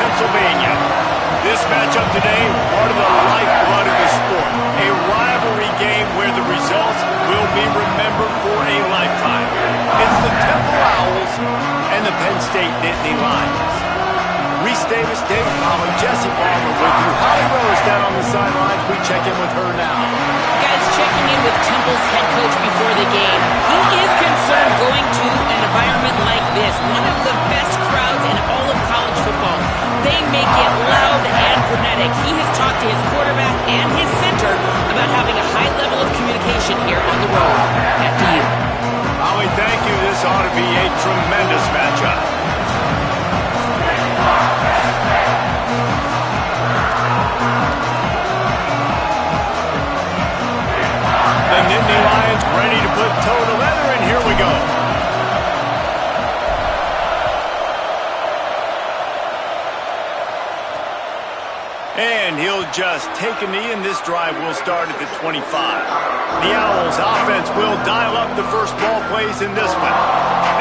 Pennsylvania. This matchup today, part of the lifeblood of the sport. A rivalry game where the results will be remembered for a lifetime. It's the Temple Owls and the Penn State Nittany Lions. Reese Davis, David Pollard, Jesse Palmer with you. Holly Rose down on the sidelines. We check in with her now. Guys, checking in with Temple's head coach before the game. He is concerned going to an environment like this. One of the best crowds in all of college football. They make it loud and frenetic. He has talked to his quarterback and his center about having a high level of communication here on the road. Back to you. Holly, thank you. This ought to be a tremendous matchup. The Nittany Lions ready to put toe to leather, and here we go. And he'll just take a knee, and this drive will start at the 25. The Owls' offense will dial up the first ball plays in this one.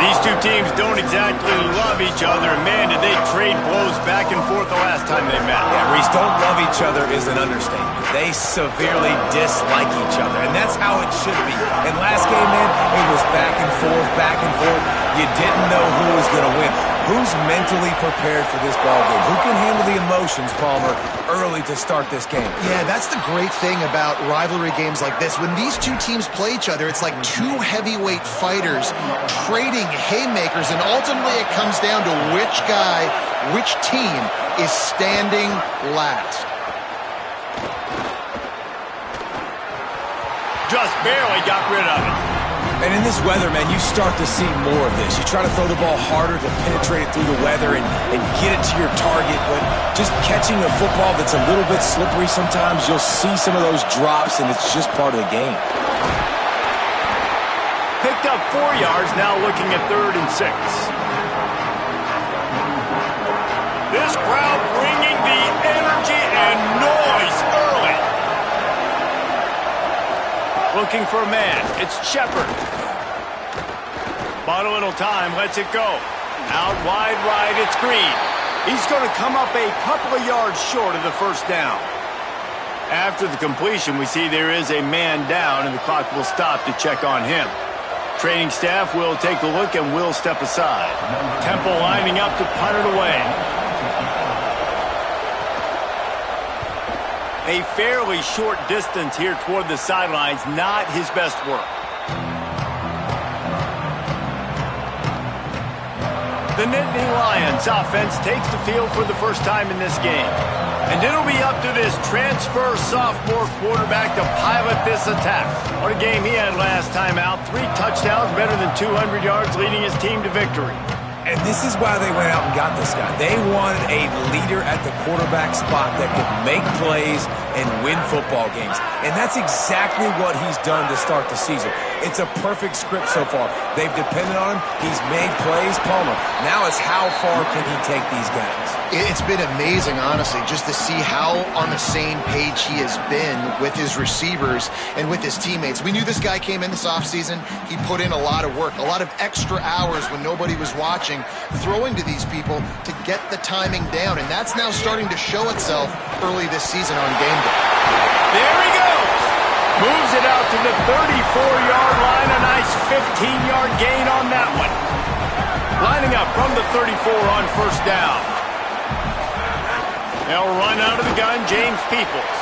These two teams don't exactly love each other. Man, did they trade blows back and forth the last time they met. Yeah, Reese, don't love each other is an understatement. They severely dislike each other, and that's how it should be. And last game, man, it was back and forth, back and forth. You didn't know who was going to win. Who's mentally prepared for this ball game? Who can handle the emotions, Palmer, early to start this game? Yeah, that's the great thing about rivalry games like this. When these two teams play each other, it's like two heavyweight fighters trading haymakers, and ultimately it comes down to which guy, which team is standing last. Just barely got rid of it. And in this weather, man, you start to see more of this. You try to throw the ball harder to penetrate it through the weather and get it to your target, but just catching a football that's a little bit slippery sometimes, you'll see some of those drops, and it's just part of the game. Picked up 4 yards, now looking at 3rd and 6. This crowd bringing the energy and noise early. Looking for a man. It's Shepard. Bought a little time. Lets it go. Out wide right. It's Green. He's going to come up a couple of yards short of the first down. After the completion, we see there is a man down, and the clock will stop to check on him. Training staff will take a look and will step aside. Temple lining up to punt it away. A fairly short distance here toward the sidelines, not his best work. The Nittany Lions offense takes the field for the first time in this game. And it'll be up to this transfer sophomore quarterback to pilot this attack. What a game he had last time out. 3 touchdowns, better than 200 yards, leading his team to victory. And this is why they went out and got this guy. They wanted a leader at the quarterback spot that could make plays and win football games. And that's exactly what he's done to start the season. It's a perfect script so far. They've depended on him. He's made plays. Palmer, now it's how far can he take these guys? It's been amazing, honestly, just to see how on the same page he has been with his receivers and with his teammates. We knew this guy came in this offseason. He put in a lot of work, a lot of extra hours when nobody was watching, throwing to these people to get the timing down. And that's now starting to show itself early this season on game day. There he goes. Moves it out to the 34-yard line. A nice 15-yard gain on that one. Lining up from the 34 on first down. They'll run out of the gun, James Peoples.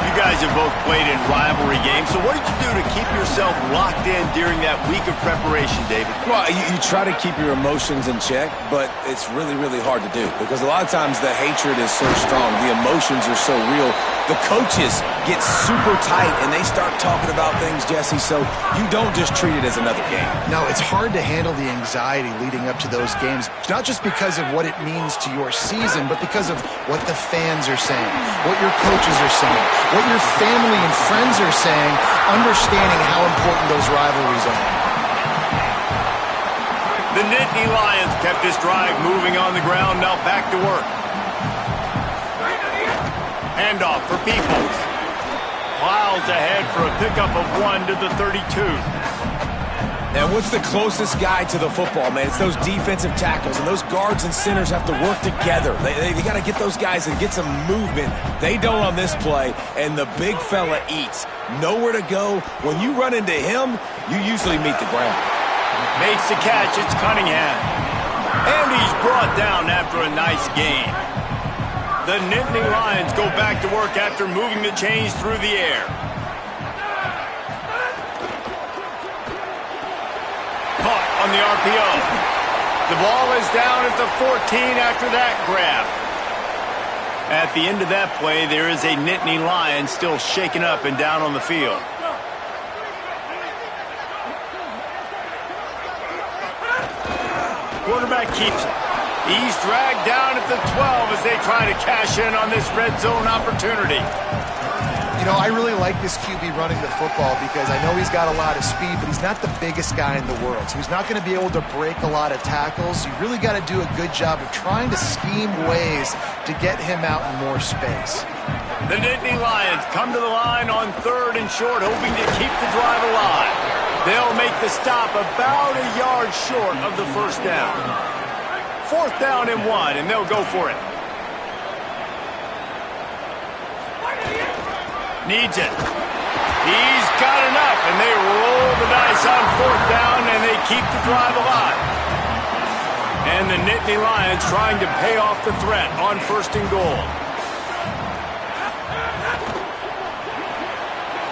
You guys have both played in rivalry games, so what did you do to keep yourself locked in during that week of preparation, David? Well, you try to keep your emotions in check, but it's really, really hard to do because a lot of times the hatred is so strong, the emotions are so real. The coaches get super tight and they start talking about things, Jesse, so you don't just treat it as another game. No, it's hard to handle the anxiety leading up to those games, not just because of what it means to your season, but because of what the fans are saying, what your coaches are saying, what your family and friends are saying, understanding how important those rivalries are. The Nittany Lions kept this drive moving on the ground, now back to work. Handoff for Peoples. Plows ahead for a pickup of 1 to the 32. And what's the closest guy to the football, man? It's those defensive tackles, and those guards and centers have to work together. They got to get those guys and get some movement. They don't on this play, and the big fella eats. Nowhere to go. When you run into him, you usually meet the ground. Makes the catch. It's Cunningham. And he's brought down after a nice gain. The Nittany Lions go back to work after moving the chains through the air. Caught on the RPO. The ball is down at the 14 after that grab. At the end of that play, there is a Nittany Lion still shaken up and down on the field. Quarterback keeps it. He's dragged down at the 12 as they try to cash in on this red zone opportunity. You know, I really like this QB running the football because I know he's got a lot of speed, but he's not the biggest guy in the world. So he's not going to be able to break a lot of tackles. You really got to do a good job of trying to scheme ways to get him out in more space. The Nittany Lions come to the line on 3rd and short, hoping to keep the drive alive. They'll make the stop about a yard short of the first down. 4th down and 1, and they'll go for it. Needs it. He's got enough, and they roll the dice on 4th down, and they keep the drive alive. And the Nittany Lions trying to pay off the threat on 1st and goal.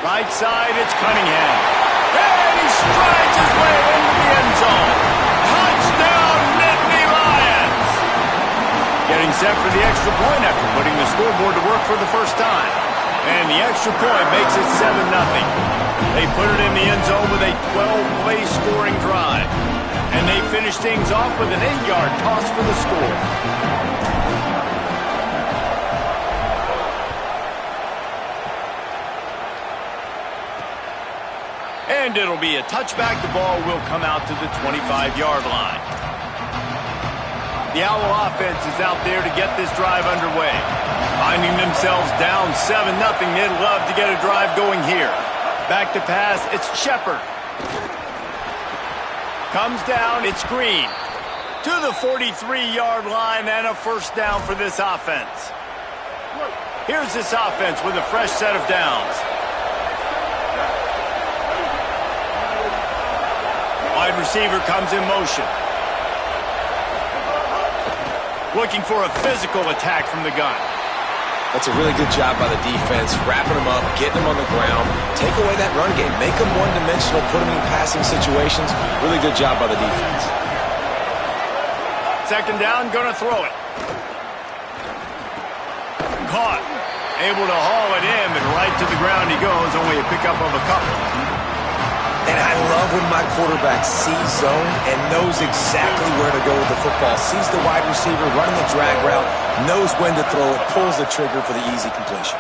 Right side, it's Cunningham. And he strides his way into the end zone. Touchdown, Nittany Lions! Getting set for the extra point after putting the scoreboard to work for the first time. And the extra point makes it 7-0. They put it in the end zone with a 12-play scoring drive. And they finish things off with an 8-yard toss for the score. And it'll be a touchback. The ball will come out to the 25-yard line. The Owl offense is out there to get this drive underway. Finding themselves down 7-0, they'd love to get a drive going here. Back to pass, it's Shepard. Comes down, it's Green. To the 43-yard line and a first down for this offense. Here's this offense with a fresh set of downs. Wide receiver comes in motion. Looking for a physical attack from the gun. That's a really good job by the defense, wrapping them up, getting them on the ground, take away that run game, make them one-dimensional, put them in passing situations. Really good job by the defense. 2nd down, gonna throw it. Caught. Able to haul it in, but right to the ground he goes, only a pickup of a couple. And I love when my quarterback sees zone and knows exactly where to go with the football. Sees the wide receiver running the drag route, knows when to throw it, pulls the trigger for the easy completion.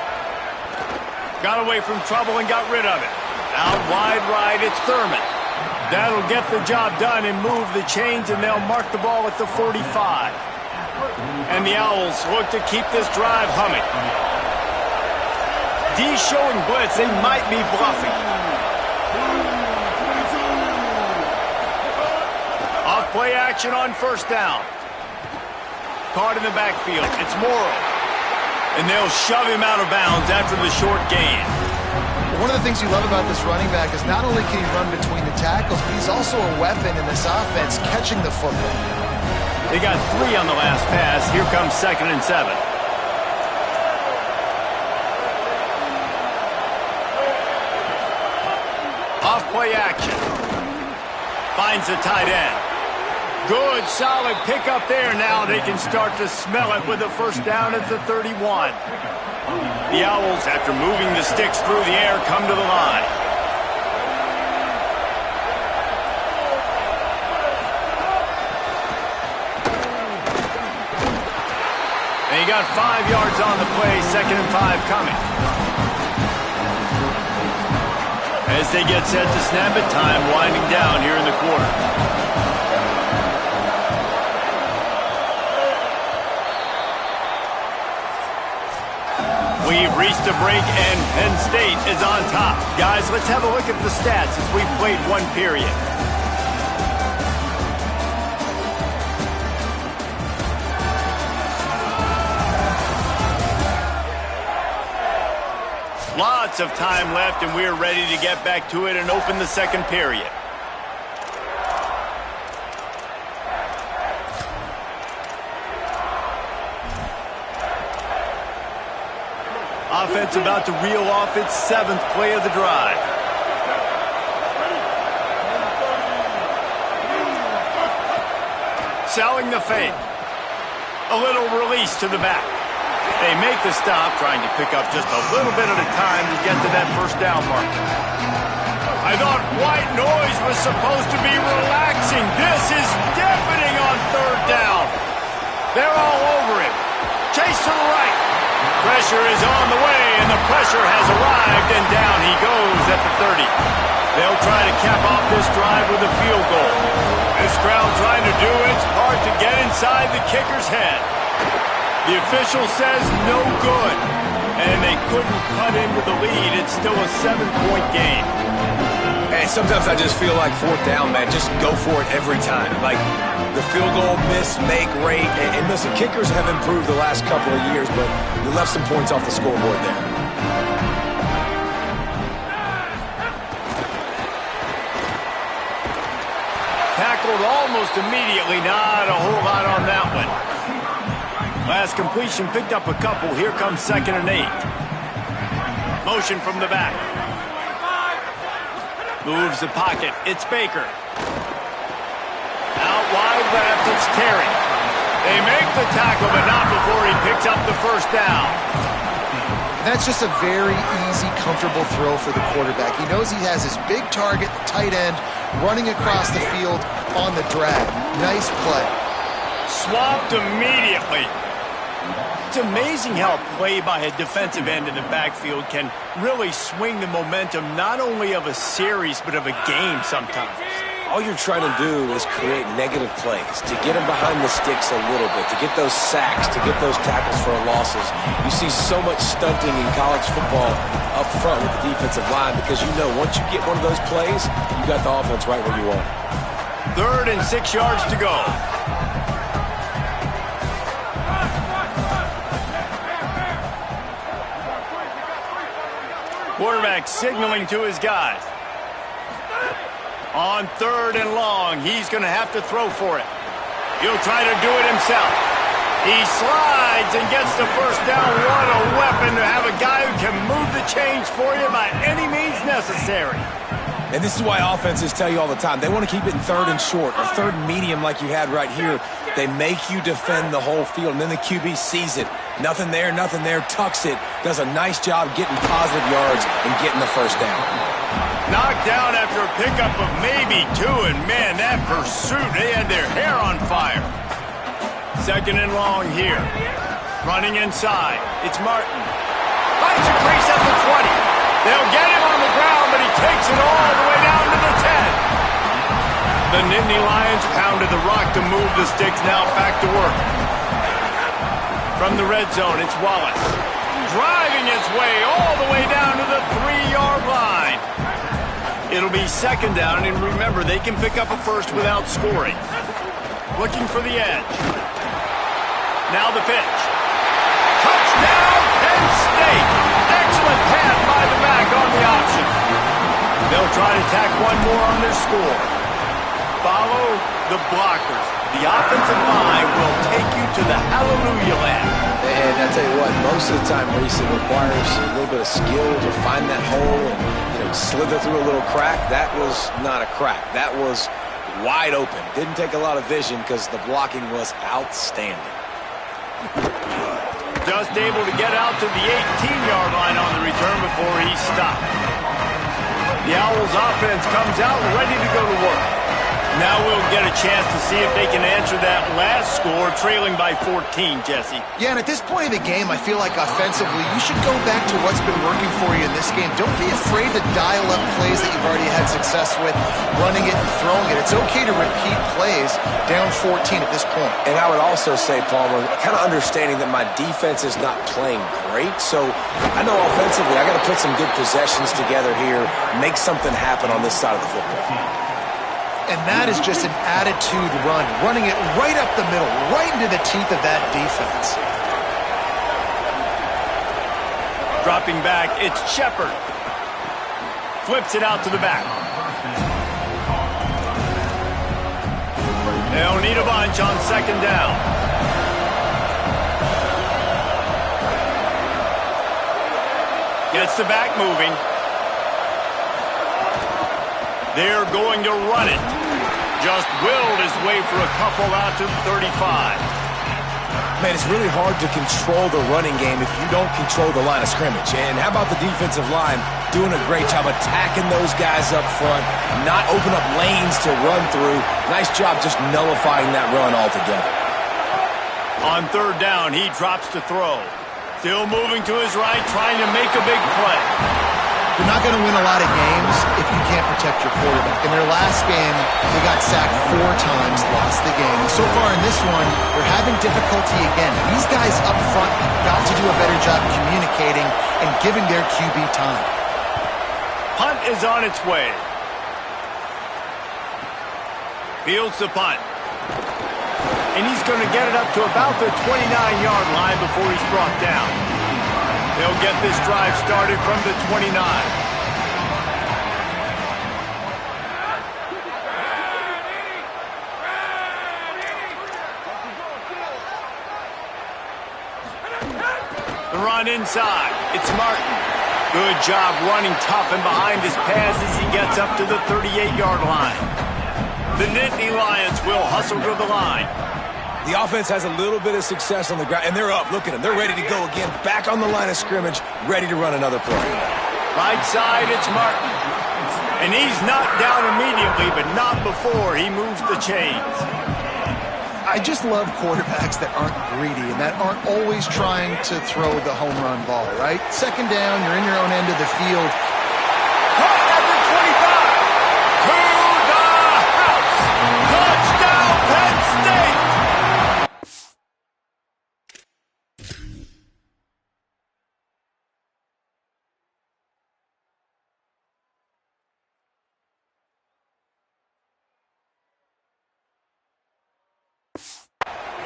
Got away from trouble and got rid of it. Out wide right, it's Thurman. That'll get the job done and move the chains, and they'll mark the ball at the 45. And the Owls look to keep this drive humming. D showing blitz, they might be bluffing. Play action on 1st down. Caught in the backfield. It's Morrow. And they'll shove him out of bounds after the short gain. One of the things you love about this running back is not only can he run between the tackles, but he's also a weapon in this offense, catching the football. They got 3 on the last pass. Here comes 2nd and 7. Off play action. Finds the tight end. Good, solid pickup there. Now they can start to smell it with a first down at the 31. The Owls, after moving the sticks through the air, come to the line. And he got 5 yards on the play, 2nd and 5 coming. As they get set to snap it, time winding down here in the quarter. We've reached a break, and Penn State is on top. Guys, let's have a look at the stats as we've played one period. lots of time left, and we're ready to get back to it and open the second period. Offense about to reel off its 7th play of the drive. Selling the fake. A little release to the back. They make the stop, trying to pick up just a little bit at a time to get to that first down mark. I thought white noise was supposed to be relaxing. This is deafening on 3rd down. They're all over him. Chase to the right. Pressure is on the way, and the pressure has arrived, and down he goes at the 30. They'll try to cap off this drive with a field goal. This crowd trying to do its part to get inside the kicker's head. The official says no good, and they couldn't cut into the lead. It's still a 7-point game. And sometimes I just feel like 4th down, man, just go for it every time. Like the field goal miss, make rate, and listen, kickers have improved the last couple of years, but you left some points off the scoreboard there. Tackled almost immediately, not a whole lot on that one. Last completion picked up a couple. Here comes 2nd and 8. Motion from the back. Moves the pocket. It's Baker. Out wide left, it's Terry. They make the tackle, but not before he picks up the first down. That's just a very easy, comfortable throw for the quarterback. He knows he has his big target, the tight end, running across the field on the drag. Nice play. Swamped immediately. It's amazing how a play by a defensive end in the backfield can really swing the momentum not only of a series, but of a game sometimes. All you're trying to do is create negative plays, to get them behind the sticks a little bit, to get those sacks, to get those tackles for losses. You see so much stunting in college football up front with the defensive line because you know once you get one of those plays, you got the offense right where you want it. 3rd and 6 yards to go. Quarterback signaling to his guys. On 3rd and long, he's going to have to throw for it. He'll try to do it himself. He slides and gets the first down. What a weapon to have a guy who can move the chains for you by any means necessary. And this is why offenses tell you all the time, they want to keep it in 3rd and short or 3rd and medium like you had right here. They make you defend the whole field, and then the QB sees it. Nothing there, tucks it, does a nice job getting positive yards and getting the first down. Knocked down after a pickup of maybe 2, and man, that pursuit, they had their hair on fire. 2nd and long here. Running inside, it's Martin. Finds a crease at the 20. They'll get him on the ground, but he takes it all the way down to the 10. The Nittany Lions pounded the rock to move the sticks, now back to work. From the red zone, it's Wallace. Driving his way all the way down to the 3-yard line. It'll be 2nd down, and remember, they can pick up a first without scoring. Looking for the edge. Now the pitch. Touchdown, Penn State. Excellent pass by the back on the option. They'll try to tack one more on their score. Follow the blockers. The offensive line will take you to the hallelujah land. And I tell you what, most of the time, Reese, it requires a little bit of skill to find that hole and slither through a little crack. That was not a crack. That was wide open. Didn't take a lot of vision because the blocking was outstanding. Just able to get out to the 18-yard line on the return before he stopped. The Owls offense comes out ready to go to work. Now we'll get a chance to see if they can answer that last score, trailing by 14, Jesse. Yeah, and at this point in the game, I feel like offensively, you should go back to what's been working for you in this game. Don't be afraid to dial up plays that you've already had success with, running it and throwing it. It's okay to repeat plays down 14 at this point. And I would also say, Palmer, kind of understanding that my defense is not playing great, so I know offensively I got to put some good possessions together here, make something happen on this side of the football. And that is just an attitude run, running it right up the middle, right into the teeth of that defense. Dropping back, it's Shepard. Flips it out to the back. They'll need a bunch on second down. Gets the back moving. They're going to run it. Just willed his way for a couple out to 35. Man, it's really hard to control the running game if you don't control the line of scrimmage. And how about the defensive line doing a great job attacking those guys up front, not open up lanes to run through. Nice job just nullifying that run altogether. On third down, he drops to throw. Still moving to his right, trying to make a big play. You're not going to win a lot of games if you can't protect your quarterback. In their last game, they got sacked 4 times, lost the game. So far in this one, they're having difficulty again. These guys up front got to do a better job communicating and giving their QB time. Punt is on its way. Fields the punt. And he's going to get it up to about the 29-yard line before he's brought down. They'll get this drive started from the 29. The run inside. It's Martin. Good job running tough and behind his pass as he gets up to the 38-yard line. The Nittany Lions will hustle to the line. The offense has a little bit of success on the ground, and they're up. Look at them. They're ready to go again. Back on the line of scrimmage, ready to run another play. Right side, it's Martin. And he's knocked down immediately, but not before he moves the chains. I just love quarterbacks that aren't greedy and that aren't always trying to throw the home run ball, right? Second down, you're in your own end of the field. Caught at the 25. To the house. Touchdown, Penn State.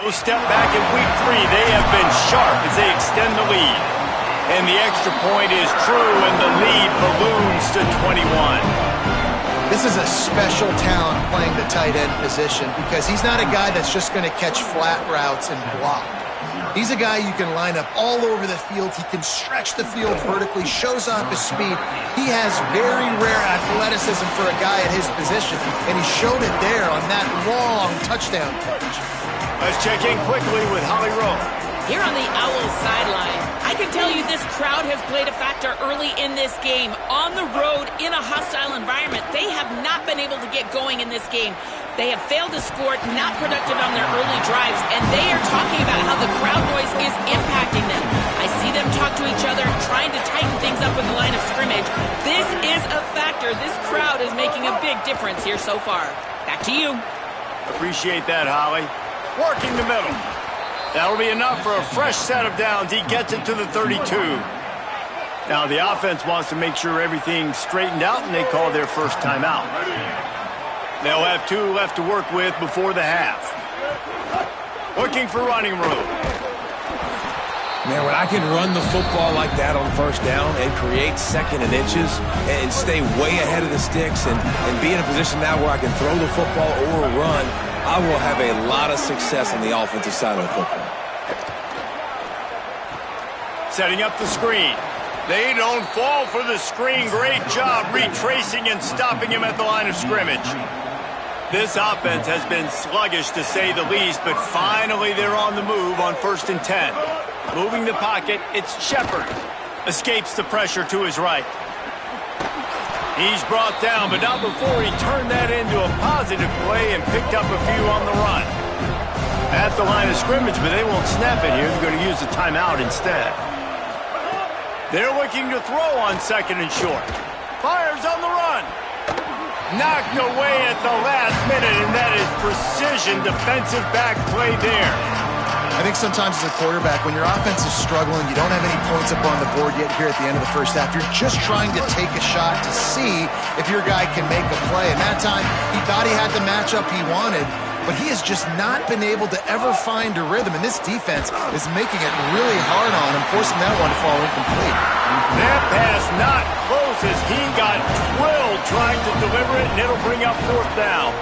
No step back in week 3. They have been sharp as they extend the lead. And the extra point is true, and the lead balloons to 21. This is a special talent playing the tight end position because he's not a guy that's just going to catch flat routes and block. He's a guy you can line up all over the field. He can stretch the field vertically, shows off his speed. He has very rare athleticism for a guy at his position, and he showed it there on that long touchdown catch. Let's check in quickly with Holly Rowe. Here on the Owls sideline, I can tell you this crowd has played a factor early in this game. On the road, in a hostile environment, they have not been able to get going in this game. They have failed to score, not productive on their early drives, and they are talking about how the crowd noise is impacting them. I see them talk to each other, trying to tighten things up with the line of scrimmage. This is a factor. This crowd is making a big difference here so far. Back to you. Appreciate that, Holly. Working the middle. That'll be enough for a fresh set of downs. He gets it to the 32. Now the offense wants to make sure everything's straightened out, and they call their first timeout. They'll have 2 left to work with before the half. Looking for running room. Man, when I can run the football like that on first down and create second and inches and stay way ahead of the sticks and be in a position now where I can throw the football or run, I will have a lot of success on the offensive side of the football. Setting up the screen. They don't fall for the screen. Great job retracing and stopping him at the line of scrimmage. This offense has been sluggish to say the least, but finally they're on the move on 1st and 10. Moving the pocket, it's Shepard. Escapes the pressure to his right. He's brought down, but not before he turned that into a positive play and picked up a few on the run. At the line of scrimmage, but they won't snap it here. They're going to use the timeout instead. They're looking to throw on 2nd and short. Fires on the run. Knocked away at the last minute, and that is precision defensive back play there. I think sometimes as a quarterback, when your offense is struggling, you don't have any points up on the board yet here at the end of the first half. You're just trying to take a shot to see if your guy can make a play. And that time, he thought he had the matchup he wanted, but he has just not been able to ever find a rhythm, and this defense is making it really hard on him, forcing that one to fall incomplete. That pass not close as he got drilled trying to deliver it, and it'll bring up 4th down.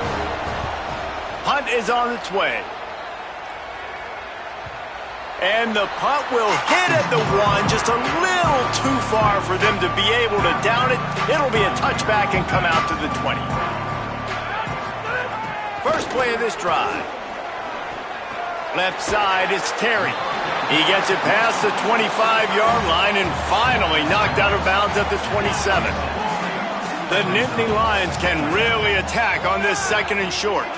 Punt is on its way. And the punt will hit at the 1, just a little too far for them to be able to down it. It'll be a touchback and come out to the 20. First play of this drive. Left side, it's Terry. He gets it past the 25-yard line and finally knocked out of bounds at the 27. The Nittany Lions can really attack on this 2nd and short.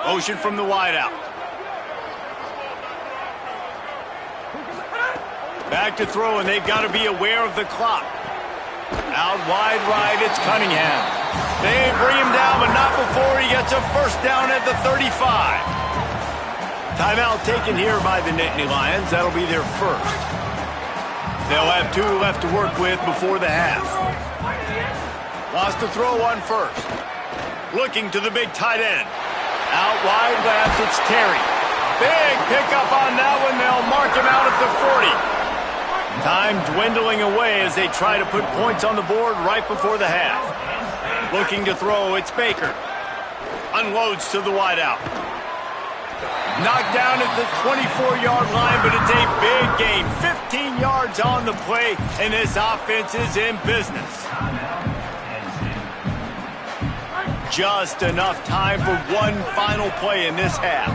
Motion from the wideout. Back to throw, and they've got to be aware of the clock. Out wide right, it's Cunningham. They bring him down, but not before he gets a 1st down at the 35. Timeout taken here by the Nittany Lions. That'll be their 1st. They'll have 2 left to work with before the half. Lost the throw on 1st. Looking to the big tight end. Out wide left, it's Terry. Big pickup on that one. They'll mark him out at the 40. Time dwindling away as they try to put points on the board right before the half. Looking to throw, it's Baker. Unloads to the wideout. Knocked down at the 24-yard line, but it's a big gain. 15 yards on the play, and this offense is in business. Just enough time for one final play in this half.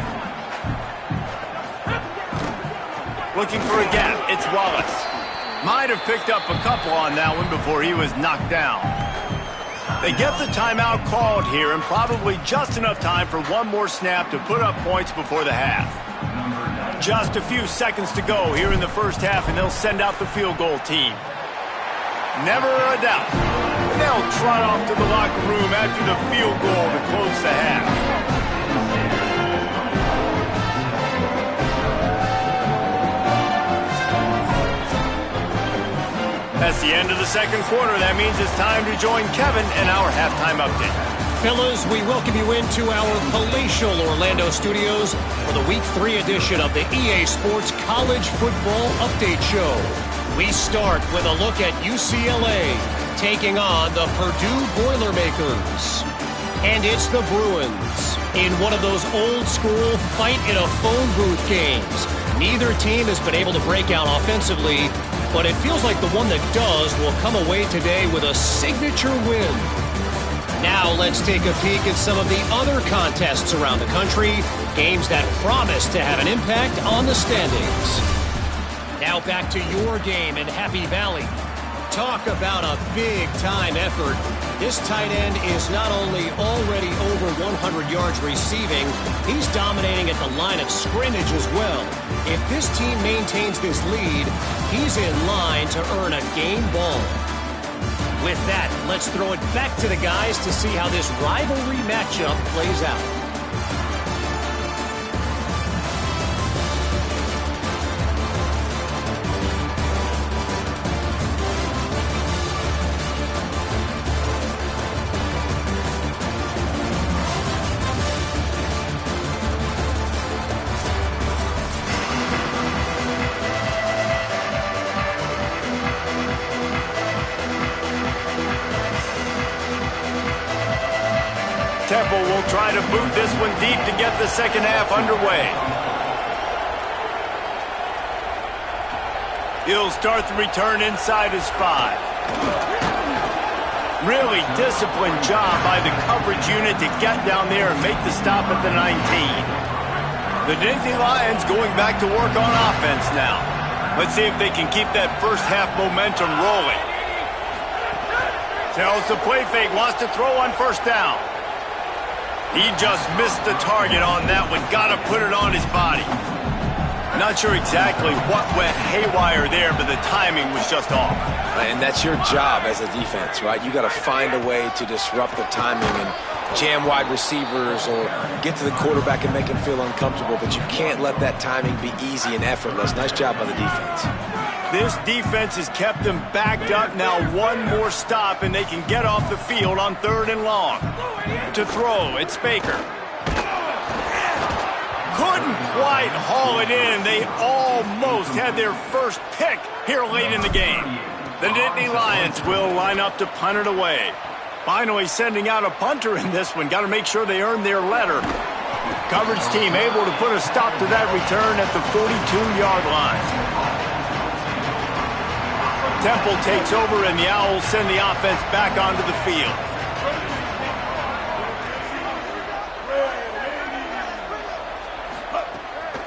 Looking for a gap, it's Wallace. Might have picked up a couple on that one before he was knocked down. They get the timeout called here, and probably just enough time for one more snap to put up points before the half. Just a few seconds to go here in the 1st half, and they'll send out the field goal team. Never a doubt. They'll trot off to the locker room after the field goal to close the half. That's the end of the 2nd quarter. That means it's time to join Kevin in our halftime update. Fellas, we welcome you into our palatial Orlando studios for the Week 3 edition of the EA Sports College Football Update Show. We start with a look at UCLA taking on the Purdue Boilermakers. And it's the Bruins in one of those old-school fight-in-a-phone-booth games. Neither team has been able to break out offensively, but it feels like the one that does will come away today with a signature win. Now let's take a peek at some of the other contests around the country, games that promise to have an impact on the standings. Now back to your game in Happy Valley. Talk about a big-time effort. This tight end is not only already over 100 yards receiving, he's dominating at the line of scrimmage as well. If this team maintains this lead, he's in line to earn a game ball. With that, let's throw it back to the guys to see how this rivalry matchup plays out. Temple will try to boot this one deep to get the 2nd half underway. He'll start the return inside his 5. Really disciplined job by the coverage unit to get down there and make the stop at the 19. The Nittany Lions going back to work on offense now. Let's see if they can keep that 1st half momentum rolling. Tells the play fake, wants to throw on 1st down. He just missed the target on that one. Got to put it on his body. Not sure exactly what went haywire there, but the timing was just off. And that's your job as a defense, right? You got to find a way to disrupt the timing and jam wide receivers or get to the quarterback and make him feel uncomfortable, but you can't let that timing be easy and effortless. Nice job by the defense. This defense has kept them backed up. Now one more stop, and they can get off the field on 3rd and long. to throw. It's Baker. Couldn't quite haul it in. They almost had their first pick here late in the game. The Nittany Lions will line up to punt it away. Finally sending out a punter in this one. Got to make sure they earn their letter. Coverage team able to put a stop to that return at the 42-yard line. Temple takes over, and the Owls send the offense back onto the field.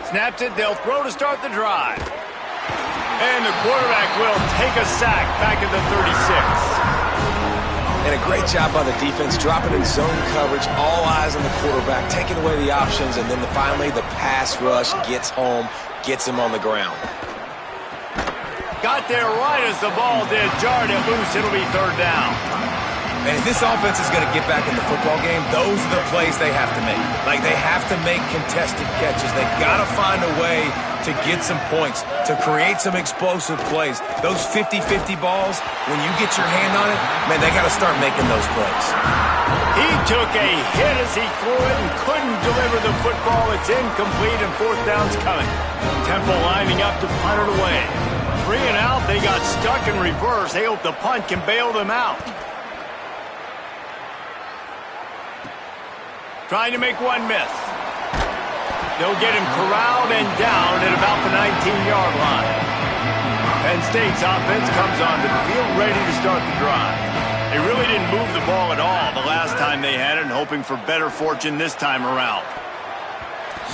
Snaps it, they'll throw to start the drive. And the quarterback will take a sack back at the 36. And a great job by the defense, dropping in zone coverage, all eyes on the quarterback, taking away the options, and then finally the pass rush gets home, gets him on the ground. Got there right as the ball did. Jarred it loose. It'll be third down. And if this offense is going to get back in the football game, those are the plays they have to make. Like, they have to make contested catches. They got to find a way to get some points, to create some explosive plays. Those 50-50 balls, when you get your hand on it, man, they got to start making those plays. He took a hit as he threw it and couldn't deliver the football. It's incomplete, and fourth down's coming. Temple lining up to punt it away. 3 and out, they got stuck in reverse. They hope the punt can bail them out. Trying to make one miss. They'll get him corralled and down at about the 19-yard line. Penn State's offense comes onto the field ready to start the drive. They really didn't move the ball at all the last time they had it, and hoping for better fortune this time around.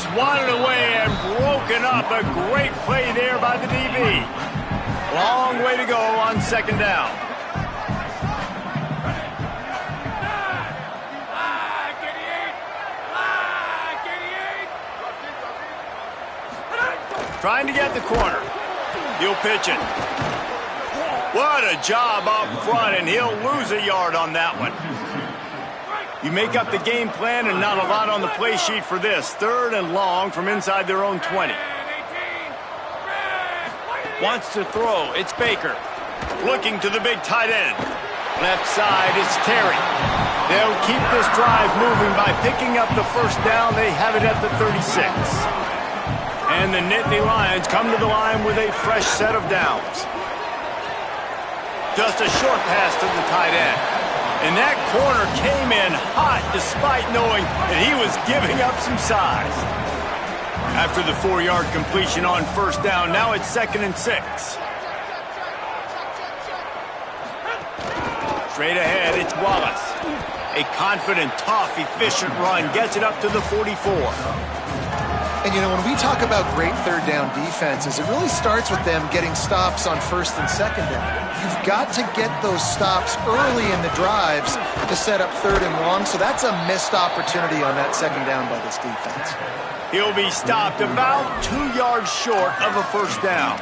Swatted away and broken up. A great play there by the DB. Long way to go on second down. Trying to get the corner. He'll pitch it. What a job up front, and he'll lose a yard on that one. You make up the game plan, and not a lot on the play sheet for this. Third and long from inside their own 20. Wants to throw. It's Baker. Looking to the big tight end. Left side, it's Terry. They'll keep this drive moving by picking up the first down. They have it at the 36. And the Nittany Lions come to the line with a fresh set of downs. Just a short pass to the tight end. And that corner came in hot despite knowing that he was giving up some size. After the 4-yard completion on first down, now it's 2nd and 6. Straight ahead, it's Wallace. A confident, tough, efficient run gets it up to the 44. And, you know, when we talk about great third down defenses, it really starts with them getting stops on first and second down. You've got to get those stops early in the drives to set up third and long, so that's a missed opportunity on that second down by this defense. He'll be stopped about 2 yards short of a first down.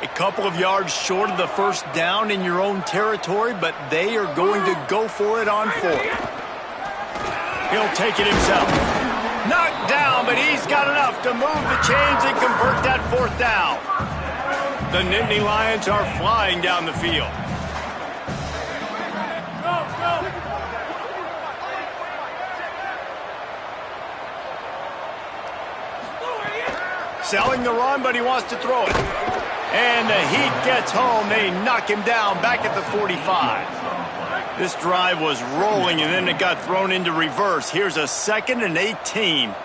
A couple of yards short of the first down in your own territory, but they are going to go for it on 4th. He'll take it himself. Knocked down, but he's got enough to move the chains and convert that 4th down. The Nittany Lions are flying down the field. Selling the run, but he wants to throw it. And the heat gets home. They knock him down back at the 45. This drive was rolling, and then it got thrown into reverse. Here's a 2nd and 18.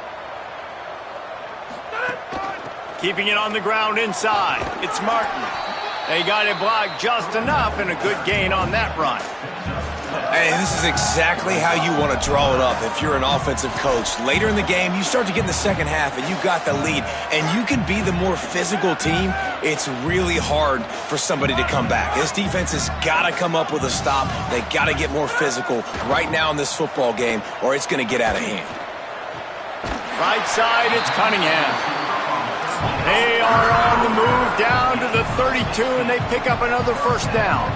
Keeping it on the ground inside. It's Martin. They got it blocked just enough, and a good gain on that run. And this is exactly how you want to draw it up if you're an offensive coach. Later in the game, you start to get in the second half, and you got the lead, and you can be the more physical team. It's really hard for somebody to come back. This defense has got to come up with a stop. They got to get more physical right now in this football game, or it's going to get out of hand. Right side, it's Cunningham. They are on the move down to the 32, and they pick up another first down.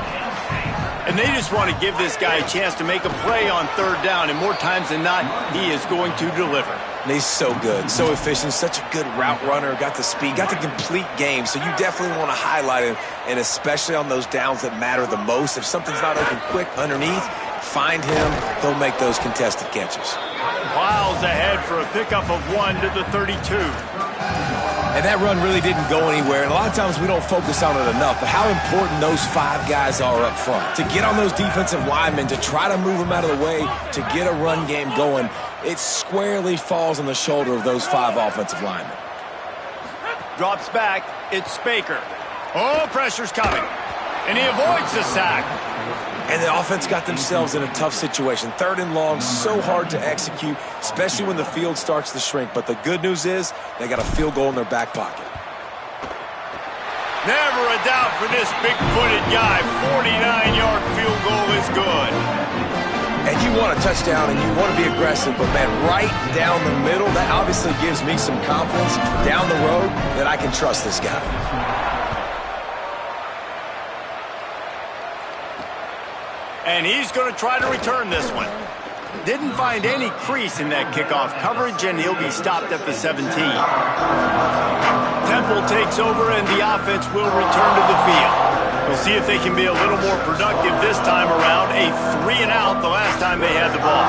And they just want to give this guy a chance to make a play on third down, and more times than not, he is going to deliver. And he's so good, so efficient, such a good route runner, got the speed, got the complete game. So you definitely want to highlight him, and especially on those downs that matter the most. If something's not open quick underneath, find him. He'll make those contested catches. Miles ahead for a pickup of 1 to the 32. And that run really didn't go anywhere. And a lot of times we don't focus on it enough, but how important those 5 guys are up front. To get on those defensive linemen, to try to move them out of the way, to get a run game going, it squarely falls on the shoulder of those 5 offensive linemen. Drops back. It's Baker. Oh, pressure's coming. And he avoids the sack. And the offense got themselves in a tough situation. 3rd and long, so hard to execute, especially when the field starts to shrink. But the good news is they got a field goal in their back pocket. Never a doubt for this big-footed guy. 49-yard field goal is good. And you want a touchdown and you want to be aggressive, but, man, right down the middle, that obviously gives me some confidence down the road that I can trust this guy. And he's going to try to return this one. Didn't find any crease in that kickoff coverage, and he'll be stopped at the 17. Temple takes over, and the offense will return to the field. We'll see if they can be a little more productive this time around. A 3-and-out the last time they had the ball.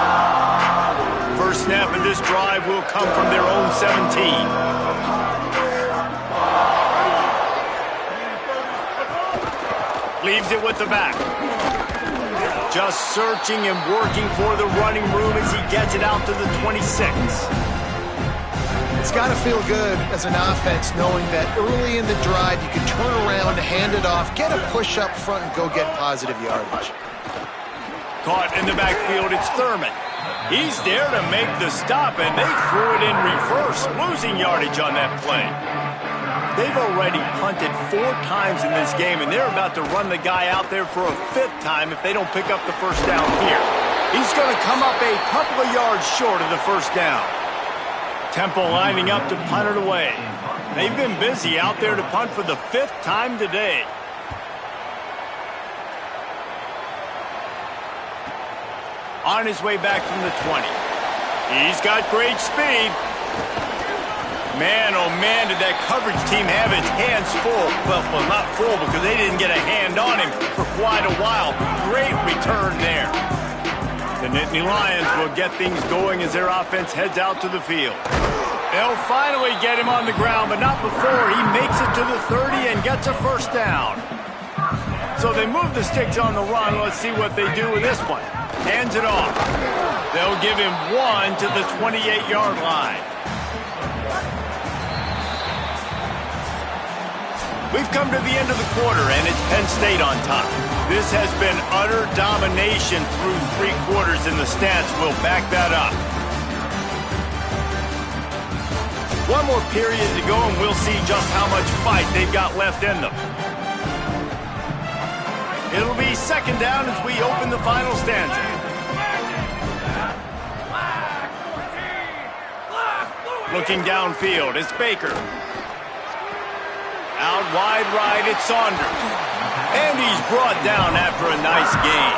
First snap of this drive will come from their own 17. Leaves it with the back. Just searching and working for the running room as he gets it out to the 26. It's got to feel good as an offense knowing that early in the drive you can turn around, hand it off, get a push up front, and go get positive yardage. Caught in the backfield, it's Thurman. He's there to make the stop, and they threw it in reverse, losing yardage on that play. They've already punted 4 times in this game, and they're about to run the guy out there for a 5th time if they don't pick up the first down here. He's going to come up a couple of yards short of the first down. Temple lining up to punt it away. They've been busy out there to punt for the 5th time today. On his way back from the 20. He's got great speed. Man, oh man, did that coverage team have its hands full. Well, not full because they didn't get a hand on him for quite a while. Great return there. The Nittany Lions will get things going as their offense heads out to the field. They'll finally get him on the ground, but not before he makes it to the 30 and gets a first down. So they move the sticks on the run. Let's see what they do with this one. Hands it off. They'll give him 1 to the 28-yard line. We've come to the end of the quarter, and it's Penn State on top. This has been utter domination through 3 quarters, and the stats will back that up. One more period to go, and we'll see just how much fight they've got left in them. It'll be 2nd down as we open the final stanza. Looking downfield, it's Baker. Out wide right, it's Saunders. And he's brought down after a nice game.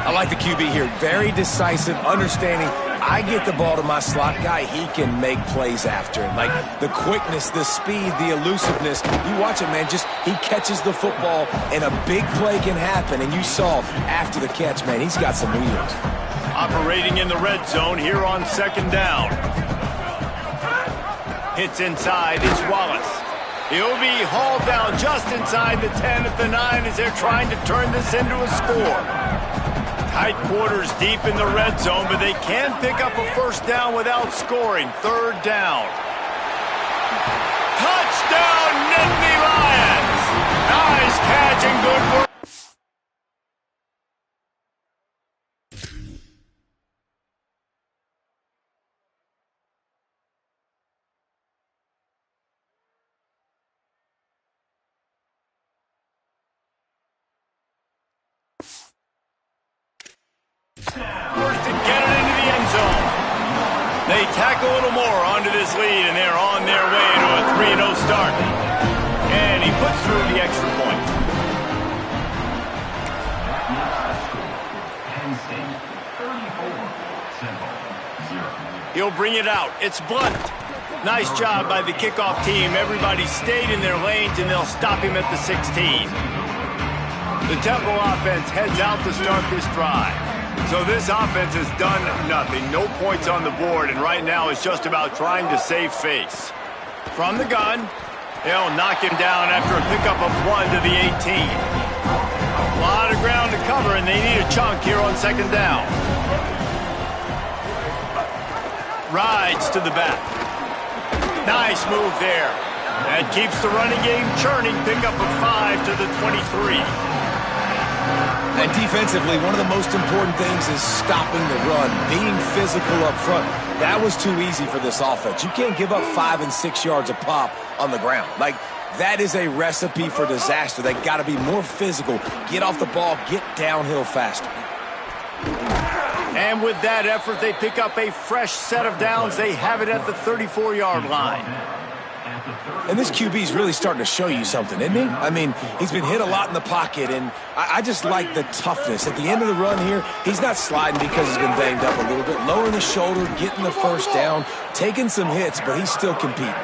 I like the QB here. Very decisive, understanding. I get the ball to my slot guy, he can make plays after it. Like the quickness, the speed, the elusiveness. You watch it, man, just he catches the football and a big play can happen. And you saw after the catch, man, he's got some wheels. Operating in the red zone here on 2nd down. Hits inside, it's Wallace. He'll be hauled down just inside the 10 at the 9 as they're trying to turn this into a score. Tight quarters deep in the red zone, but they can pick up a first down without scoring. 3rd down. Touchdown, Nittany Lions! Nice catch and good work. First to get it into the end zone. They tack a little more onto this lead, and they're on their way to a 3-0 start. And he puts through the extra point. He'll bring it out. It's Blunt. Nice job by the kickoff team. Everybody stayed in their lanes, and they'll stop him at the 16. The Temple offense heads out to start this drive. So this offense has done nothing. No points on the board, and right now it's just about trying to save face. From the gun, they'll knock him down after a pickup of 1 to the 18. A lot of ground to cover, and they need a chunk here on second down. Rides to the back. Nice move there. That keeps the running game churning. Pickup of 5 to the 23. And defensively, one of the most important things is stopping the run, being physical up front. That was too easy for this offense. You can't give up 5 and 6 yards a pop on the ground. Like, that is a recipe for disaster. They got to be more physical, get off the ball, get downhill faster. And with that effort, they pick up a fresh set of downs. They have it at the 34-yard line. And this QB's really starting to show you something, isn't he? I mean, he's been hit a lot in the pocket, and I just like the toughness. At the end of the run here, he's not sliding because he's been banged up a little bit. Lowering the shoulder, getting the first down, taking some hits, but he's still competing.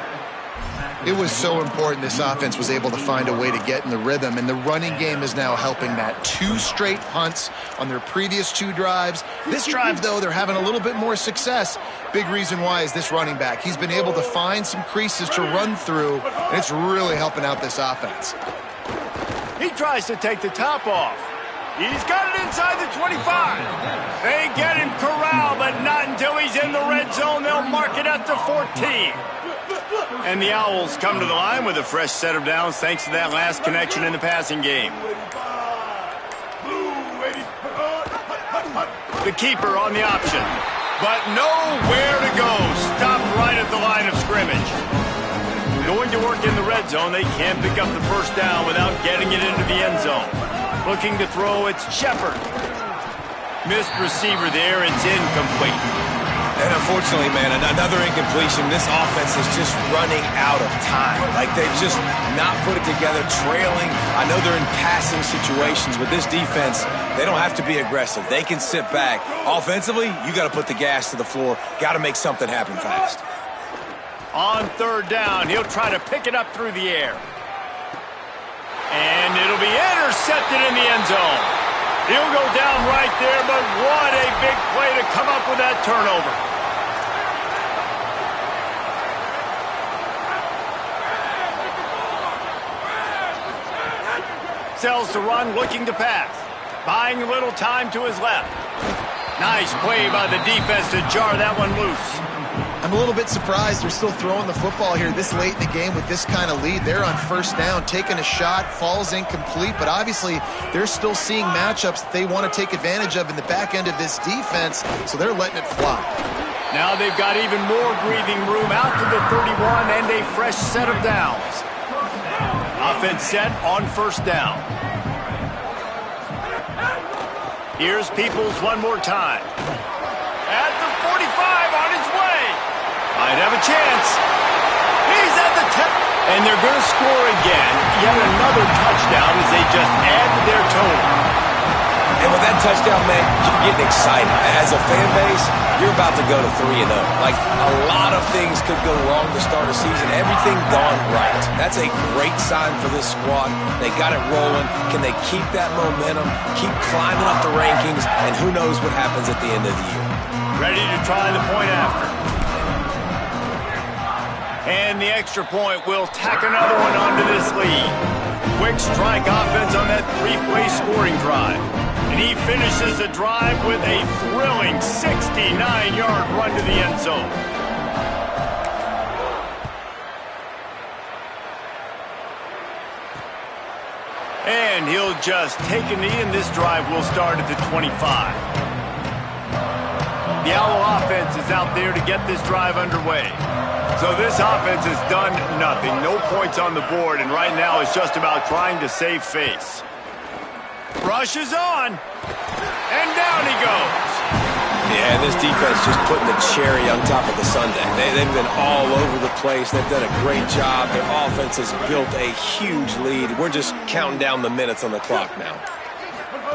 It was so important this offense was able to find a way to get in the rhythm, and the running game is now helping that. 2 straight punts on their previous 2 drives. This drive, though, they're having a little bit more success. Big reason why is this running back. He's been able to find some creases to run through, and it's really helping out this offense. He tries to take the top off. He's got it inside the 25. They get him corralled, but not until he's in the red zone. They'll mark it at the 14. And the Owls come to the line with a fresh set of downs thanks to that last connection in the passing game. The keeper on the option, but nowhere to go. Stopped right at the line of scrimmage. Going to work in the red zone, they can't pick up the first down without getting it into the end zone. Looking to throw, it's Shepard. Missed receiver there, it's incomplete. And unfortunately, man, another incompletion. This offense is just running out of time. Like, they've just not put it together, trailing. I know they're in passing situations, but this defense, they don't have to be aggressive. They can sit back. Offensively, you got to put the gas to the floor. Got to make something happen fast. On third down, he'll try to pick it up through the air. And it'll be intercepted in the end zone. He'll go down right there, but what a big play to come up with that turnover. Sells to run, looking to pass. Buying a little time to his left. Nice play by the defense to jar that one loose. I'm a little bit surprised they're still throwing the football here this late in the game with this kind of lead. They're on first down, taking a shot, falls incomplete, but obviously they're still seeing matchups that they want to take advantage of in the back end of this defense, so they're letting it fly. Now they've got even more breathing room out to the 31 and a fresh set of downs. Offense set on first down. Here's Peoples one more time. At the 45 on his way. Might have a chance. He's at the 10. And they're going to score again. Yet another touchdown as they just add to their total. And with that touchdown, man, you're getting excited. As a fan base, you're about to go to 3-0. Like, a lot of things could go wrong to start a season. Everything gone right. That's a great sign for this squad. They got it rolling. Can they keep that momentum, keep climbing up the rankings, and who knows what happens at the end of the year. Ready to try the point after. And the extra point will tack another one onto this lead. Quick strike offense on that 3-play scoring drive. And he finishes the drive with a thrilling 69-yard run to the end zone. And he'll just take a knee, and this drive will start at the 25. The Owl offense is out there to get this drive underway. So this offense has done nothing. No points on the board, and right now it's just about trying to save face. Rush is on, and down he goes. Yeah, this defense just putting the cherry on top of the sundae. They've been all over the place. They've done a great job. Their offense has built a huge lead. We're just counting down the minutes on the clock now.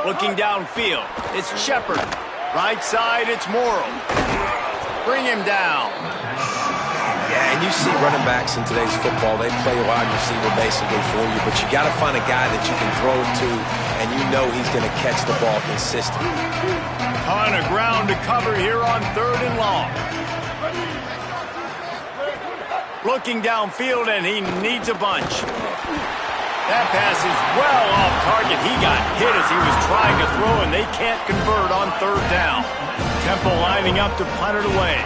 Looking downfield, it's Shepard. Right side, it's Morrow. bring him down. Yeah, and you see running backs in today's football, they play a wide receiver basically for you, but you got to find a guy that you can throw it to, and you know he's going to catch the ball consistently. Ton of ground to cover here on 3rd and long. Looking downfield, and he needs a bunch. That pass is well off target. He got hit as he was trying to throw, and they can't convert on 3rd down. Temple lining up to punt it away.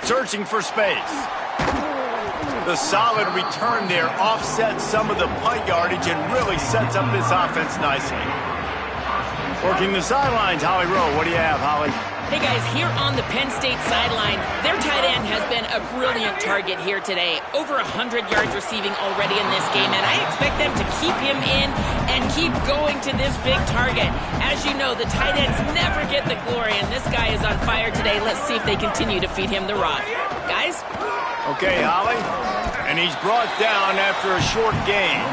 Searching for space. The solid return there offsets some of the punt yardage and really sets up this offense nicely. Working the sidelines, Holly Rowe. What do you have, Holly? Hey guys, here on the Penn State sideline, their tight end has been a brilliant target here today. Over 100 yards receiving already in this game, and I expect them to keep him in and keep going to this big target. As you know, the tight ends never get the glory, and this guy is on fire today. Let's see if they continue to feed him the rock. Guys? Okay, Holly. And he's brought down after a short game.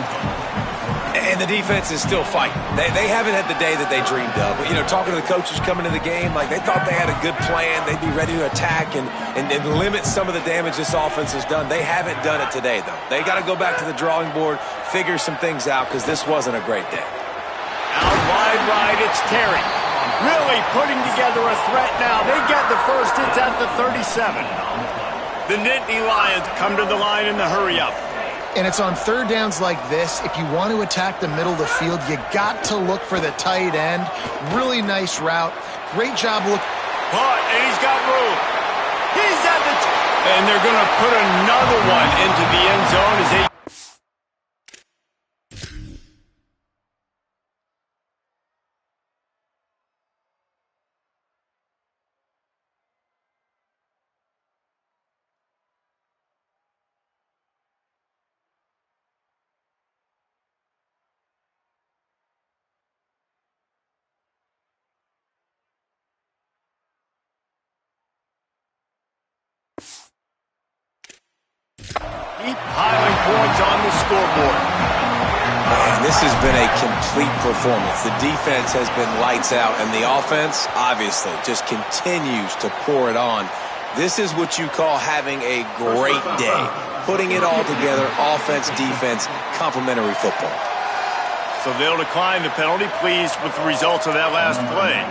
And the defense is still fighting. They haven't had the day that they dreamed of. You know, talking to the coaches coming to the game, like they thought they had a good plan. They'd be ready to attack and limit some of the damage this offense has done. They haven't done it today, though. They got to go back to the drawing board, figure some things out, because this wasn't a great day. Out wide right, it's Terry. Really putting together a threat now. They get the first. It's at the 37. The Nittany Lions come to the line in the hurry-up. And it's on 3rd downs like this. If you want to attack the middle of the field, you got to look for the tight end. Really nice route. Great job. Look. But, and he's got room. He's at the and they're going to put another one into the end zone as they keep piling points on the scoreboard. Man, this has been a complete performance. The defense has been lights out, and the offense, obviously, just continues to pour it on. This is what you call having a great day. Putting it all together, offense, defense, complementary football. So they'll decline the penalty, pleased with the results of that last play.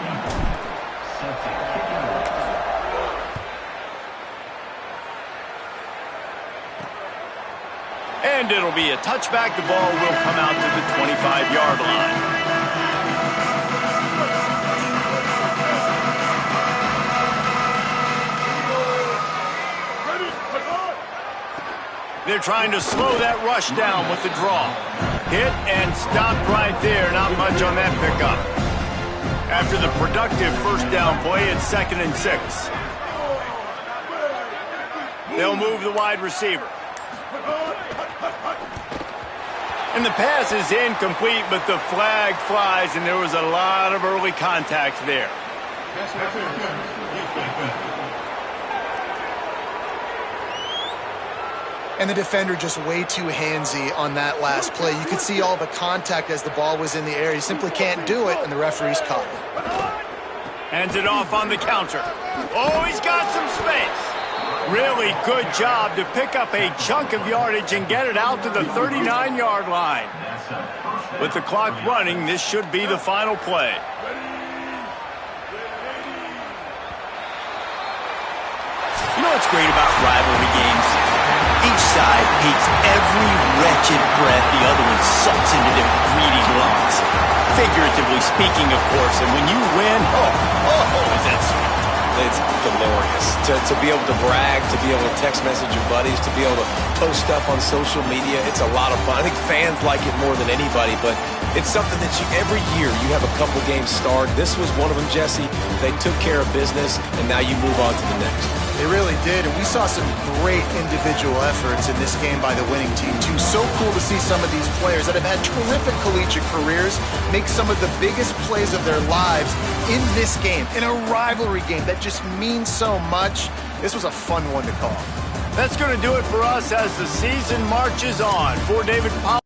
And it'll be a touchback. The ball will come out to the 25-yard line. They're trying to slow that rush down with the draw. Hit and stopped right there. Not much on that pickup. After the productive first down play, it's 2nd and 6. They'll move the wide receiver. And the pass is incomplete, but the flag flies, and there was a lot of early contact there. And the defender just way too handsy on that last play. You could see all the contact as the ball was in the air. He simply can't do it, and the referee's caught it. Hands it off on the counter. Oh, he's got some space. Really good job to pick up a chunk of yardage and get it out to the 39-yard line. With the clock running, this should be the final play. You know what's great about rivalry games? Each side hates every wretched breath the other one sucks into their greedy lungs. Figuratively speaking, of course, and when you win, is that sweet. It's glorious to be able to brag, to be able to text message your buddies, to be able to post stuff on social media. It's a lot of fun. I think fans like it more than anybody, but it's something that every year you have a couple games start. This was one of them, Jesse. They took care of business, and now you move on to the next. They really did, and we saw some great individual efforts in this game by the winning team, too. So cool to see some of these players that have had terrific collegiate careers make some of the biggest plays of their lives in this game, in a rivalry game that just means so much. This was a fun one to call. That's going to do it for us as the season marches on. For David Powell.